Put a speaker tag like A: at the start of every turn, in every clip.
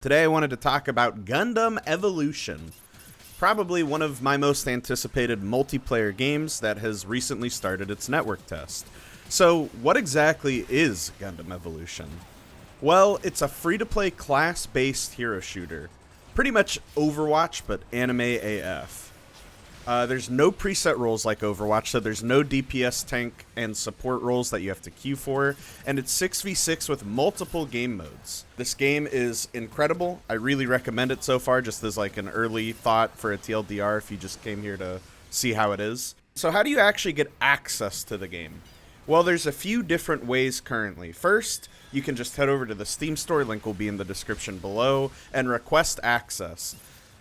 A: Today I wanted to talk about Gundam Evolution, probably one of my most anticipated multiplayer games that has recently started its network test. So, what exactly is Gundam Evolution? Well, it's a free-to-play class-based hero shooter. Pretty much Overwatch, but anime AF. There's no preset roles like Overwatch, so there's no DPS, tank, and support roles that you have to queue for, and it's 6v6 with multiple game modes. This game is incredible. I really recommend it so far, just as like an early thought for a TLDR if you just came here to see how it is. So how do you actually get access to the game? Well, there's a few different ways currently. First, you can just head over to the Steam store, link will be in the description below, and request access.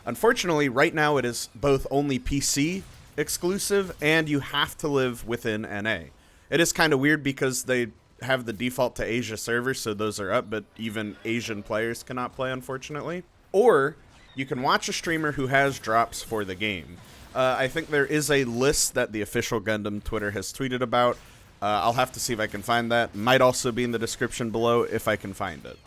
A: Unfortunately, right now it is both only PC exclusive, and you have to live within NA. It is kind of weird because they have the default to Asia servers, so those are up, but even Asian players cannot play, unfortunately. Or you can watch a streamer who has drops for the game. I think there is a list that the official Gundam Twitter has tweeted about. I'll have to see if I can find that. Might also be in the description below if I can find it.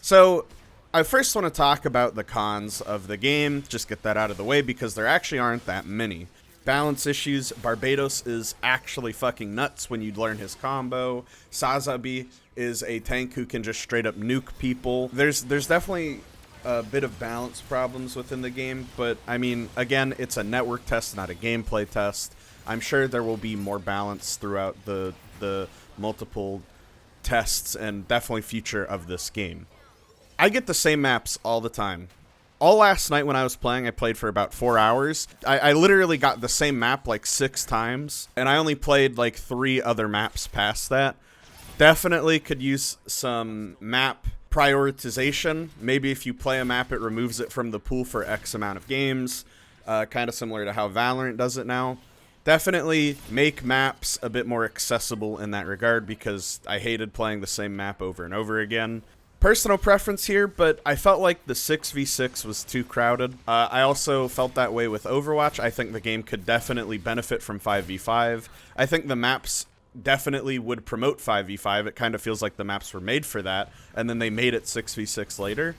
A: So I first want to talk about the cons of the game, just get that out of the way, because there actually aren't that many. Balance issues. Barbados is actually fucking nuts when you learn his combo. Sazabi is a tank who can just straight up nuke people. There's definitely a bit of balance problems within the game, but I mean, again, it's a network test, not a gameplay test. I'm sure there will be more balance throughout the multiple tests and definitely future of this game. I get the same maps all the time. All last night when I was playing, I played for about 4 hours. I literally got the same map like 6 times, and I only played like 3 other maps past that. Definitely could use some map prioritization. Maybe if you play a map, it removes it from the pool for X amount of games. Kind of similar to how Valorant does it now. Definitely make maps a bit more accessible in that regard, because I hated playing the same map over and over again. Personal preference here, but I felt like the 6v6 was too crowded. I also felt that way with Overwatch. I think the game could definitely benefit from 5v5. I think the maps definitely would promote 5v5. It kind of feels like the maps were made for that, and then they made it 6v6 later.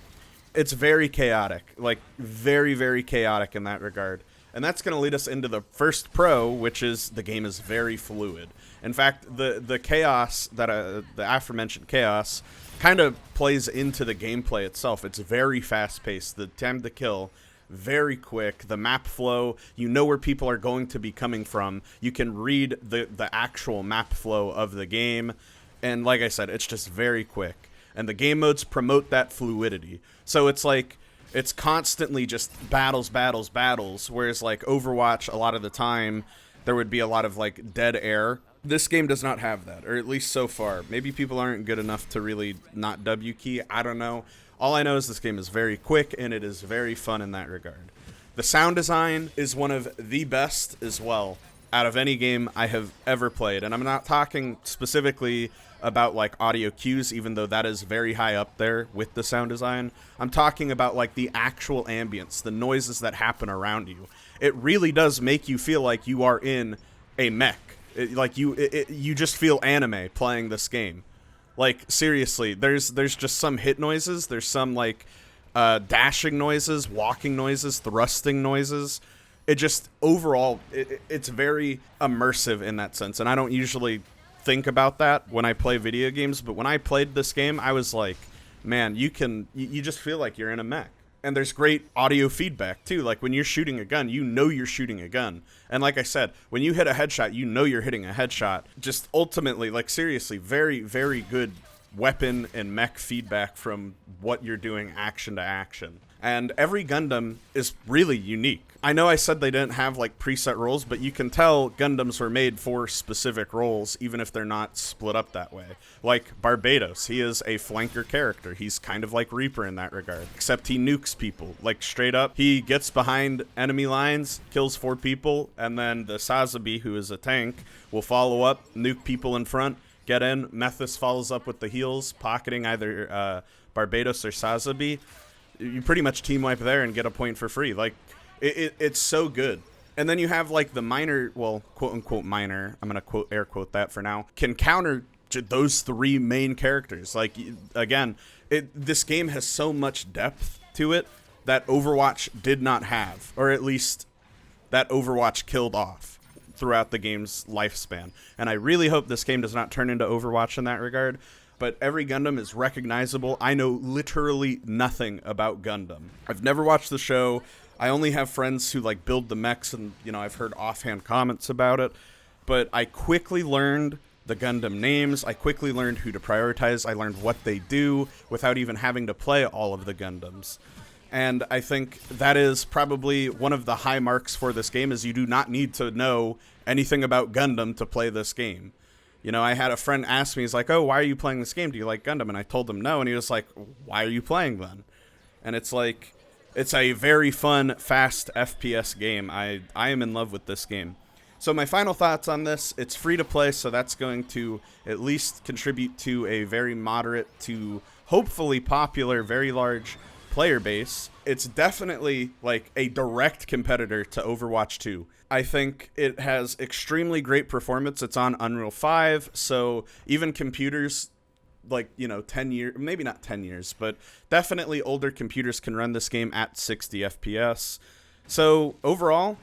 A: It's very chaotic, like very, very chaotic in that regard. And that's going to lead us into the first pro, which is the game is very fluid. In fact, the chaos, that the aforementioned chaos, kind of plays into the gameplay itself. It's very fast-paced. The time to kill, very quick. The map flow, you know where people are going to be coming from. You can read the actual map flow of the game. And like I said, it's just very quick. And the game modes promote that fluidity. So it's like, it's constantly just battles, battles, battles. Whereas like Overwatch, a lot of the time, there would be a lot of like dead air. This game does not have that, or at least so far. Maybe people aren't good enough to really not W key. I don't know. All I know is this game is very quick, and it is very fun in that regard. The sound design is one of the best as well out of any game I have ever played. And I'm not talking specifically about like audio cues, even though that is very high up there with the sound design. I'm talking about like the actual ambience, the noises that happen around you. It really does make you feel like you are in a mech. You just feel anime playing this game. Like seriously, there's just some hit noises, there's some like dashing noises, walking noises, thrusting noises. It just overall it's very immersive in that sense, and I don't usually think about that when I play video games, but when I played this game, I was like, man, you just feel like you're in a mech. And there's great audio feedback, too. Like, when you're shooting a gun, you know you're shooting a gun. And like I said, when you hit a headshot, you know you're hitting a headshot. Just ultimately, like, seriously, very, very good weapon and mech feedback from what you're doing action to action. And every Gundam is really unique. I know I said they didn't have, like, preset roles, but you can tell Gundams were made for specific roles, even if they're not split up that way. Like Barbados, he is a flanker character. He's kind of like Reaper in that regard, except he nukes people. Like, straight up, he gets behind enemy lines, kills 4 people, and then the Sazabi, who is a tank, will follow up, nuke people in front, get in. Methus follows up with the heals, pocketing either Barbados or Sazabi. You pretty much team wipe there and get a point for free. Like, it's so good. And then you have like the minor, well, quote unquote minor, I'm gonna quote air quote that for now, can counter those 3 main characters. Like, again, this game has so much depth to it that Overwatch did not have, or at least that Overwatch killed off throughout the game's lifespan. And I really hope this game does not turn into Overwatch in that regard. But every Gundam is recognizable. I know literally nothing about Gundam. I've never watched the show. I only have friends who like build the mechs, and I've heard offhand comments about it. But I quickly learned the Gundam names. I quickly learned who to prioritize. I learned what they do without even having to play all of the Gundams. And I think that is probably one of the high marks for this game, is you do not need to know anything about Gundam to play this game. I had a friend ask me, he's like, oh, why are you playing this game? Do you like Gundam? And I told him no, and he was like, why are you playing then? And it's like, it's a very fun, fast FPS game. I am in love with this game. So my final thoughts on this, it's free to play, so that's going to at least contribute to a very moderate to hopefully popular, very large player base. It's definitely like a direct competitor to Overwatch 2. I think it has extremely great performance. It's on Unreal 5, so even computers like, 10 years, maybe not 10 years, but definitely older computers can run this game at 60 FPS. So overall,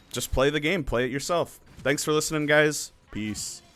A: just play the game, play it yourself. Thanks for listening, guys. Peace.